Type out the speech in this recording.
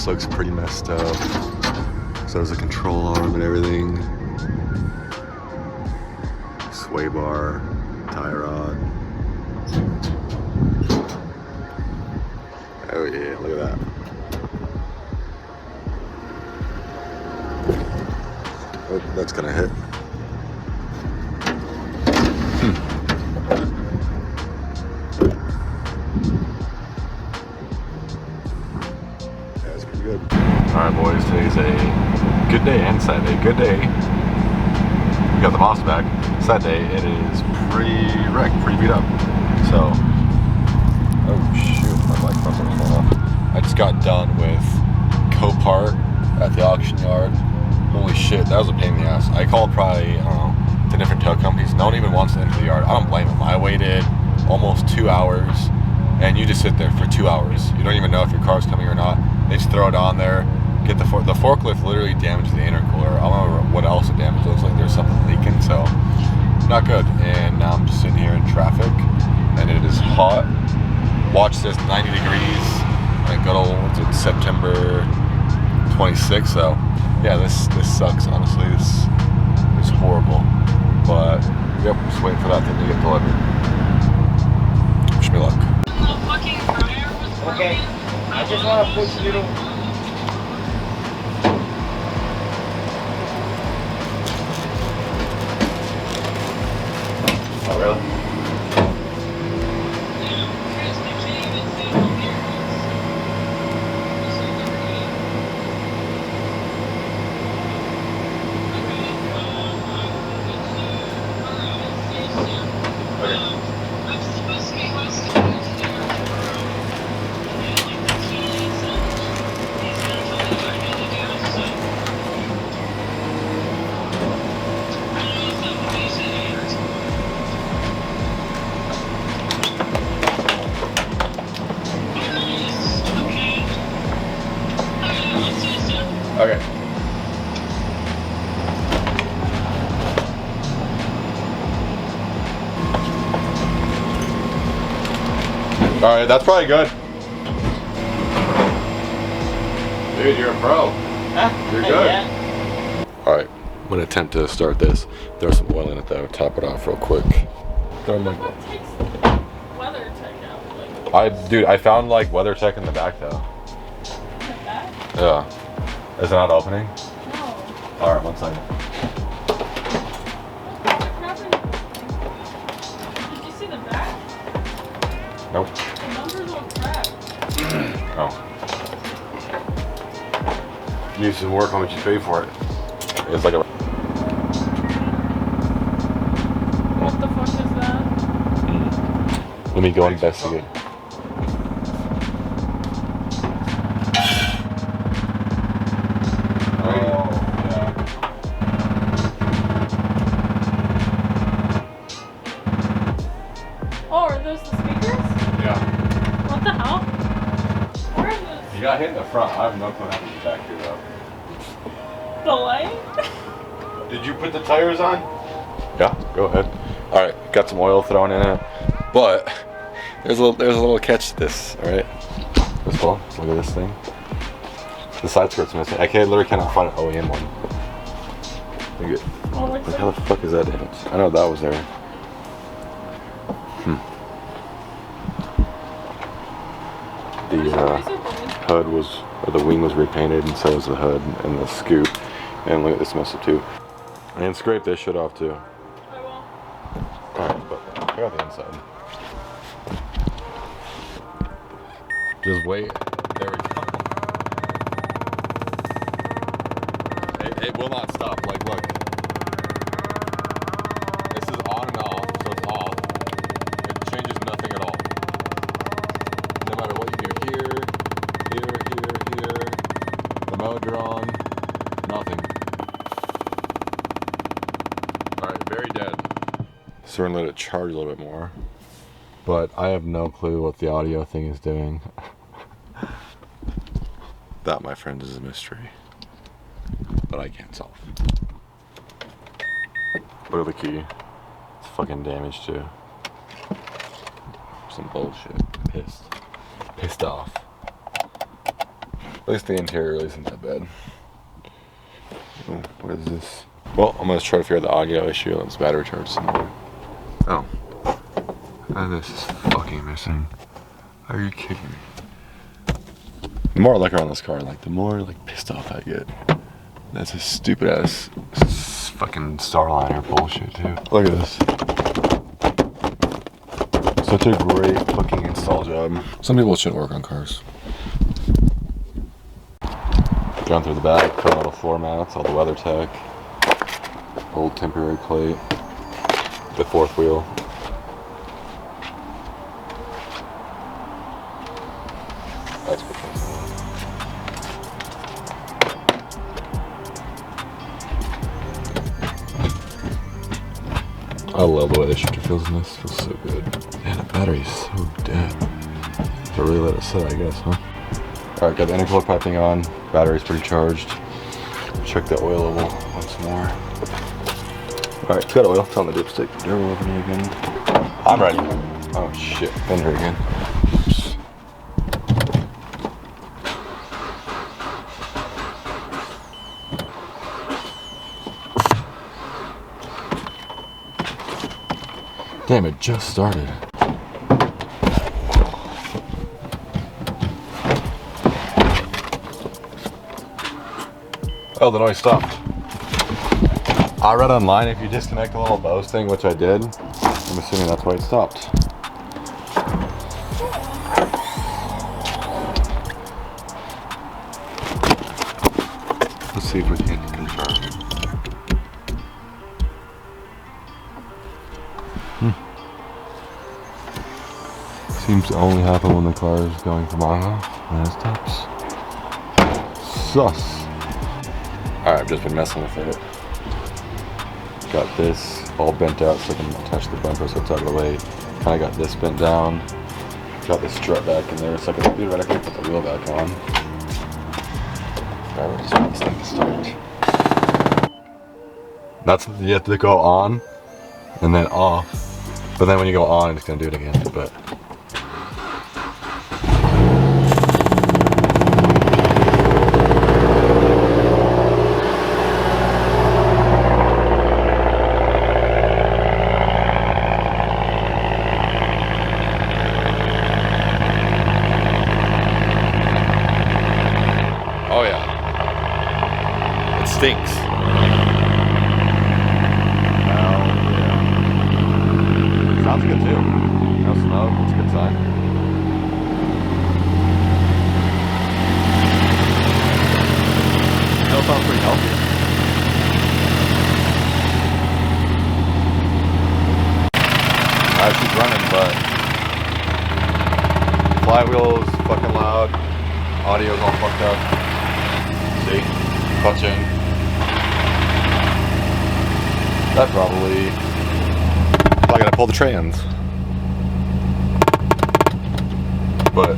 This looks pretty messed up. So there's a control arm and everything. Sway bar, tie rod. Oh yeah, look at that. Oh, that's gonna hit. That's pretty good. Alright boys, today's a good day and sad day. Good day. We got the boss back. Sad day, it is pretty wrecked, pretty beat up. So, oh shoot, my bike front was falling off. I just got done with Copart at the auction yard. Holy shit, that was a pain in the ass. I called probably, I don't know, to different tow companies. No one even wants to enter the yard. I don't blame them. I waited almost 2 hours, and you just sit there for 2 hours. You don't even know if your car's coming or not. They just throw it on there. Get the forklift literally damaged the intercooler. I don't know what else it damaged. It looks like there's something leaking, so not good. And now I'm just sitting here in traffic, and it is hot. Watch this, 90 degrees. Like good old, what's it, September 26th. So yeah, this sucks. Honestly, this is horrible. But yep, just waiting for that thing to get delivered. Wish me luck. Okay, I just want to push a little. Oh, really? Okay. All right, that's probably good. Dude, you're a pro. Huh? You're good. Yeah. All right, I'm gonna attempt to start this. Throw some oil in it though. Top it off real quick. Throw like. Dude, I found like WeatherTech in the back though. In the back? Yeah. Is it not opening? No. All right, 1 second. What happened? Did you see the back? Nope. The numbers all cracked. Oh. You need some work on what you pay for it. It's like a. What the fuck is that? Let me go investigate. Oh, are those the speakers? Yeah. What the hell? Where is this? You got hit in the front. I have no clue how to get back here though. The light? Did you put the tires on? Yeah, go ahead. All right, got some oil thrown in it, but there's a little catch to this. All right, this one. Look at this thing. The side skirt's missing. I literally cannot find an OEM one. Look at. Oh, what's Like how the fuck is that damaged? I know that was there. The HUD was, or the wing was repainted, and so was the HUD and the scoop. And look at this mess up too. And scrape this shit off too. I will. Alright, but check out the inside. Just wait. There we go. It will not stop. Like, look. This is on and off, so it's off. It changes nothing at all. No matter what you do here, the mode you're on, nothing. Alright, very dead. So we're gonna let it charge a little bit more. But I have no clue what the audio thing is doing. That, my friends, is a mystery. But I can't solve. Look at the key. It's fucking damaged too. Some bullshit. Pissed off. At least the interior isn't that bad. Oh, what is this? Well, I'm gonna try to figure out the audio issue. Let's battery charge some more. Oh. This is fucking missing. Are you kidding me? The more I look around this car, like the more like pissed off I get. That's a stupid ass fucking Starliner bullshit too. Look at this. Such a great fucking install job. Some people shouldn't work on cars. Gone through the back, put on all the floor mats, all the weather tech, old temporary plate, the fourth wheel. That's good. I love the way the shifter feels in this. It feels so good. Man, the battery's so dead. To really let it sit, I guess, huh? Alright, got the intercooler piping on. Battery's pretty charged. Check the oil level once more. Alright, it's got oil. It's on the dipstick. Durable opening again. I'm ready. Oh shit, fender again. Oops. Damn, it just started. Oh, the noise stopped. I read online if you disconnect the little Bose thing, which I did, I'm assuming that's why it stopped. Let's see if we can charge it. Seems to only happen when the car is going from on off, and it stops. Sus. Alright, I've just been messing with it. Got this all bent out so I can attach the bumper so it's out of the way. Kinda got this bent down. Got the strut back in there so I can theoretically put the wheel back on. Alright, just want this thing to start. That's, you have to go on and then off. But then when you go on, it's gonna do it again. But oh yeah, it stinks. Oh yeah, sounds good too. No smoke, that's a good sign. Still sounds pretty healthy. She's running, but flywheel's fucking loud, audio's all fucked up. See? Clutching. That probably I gotta pull the trans. But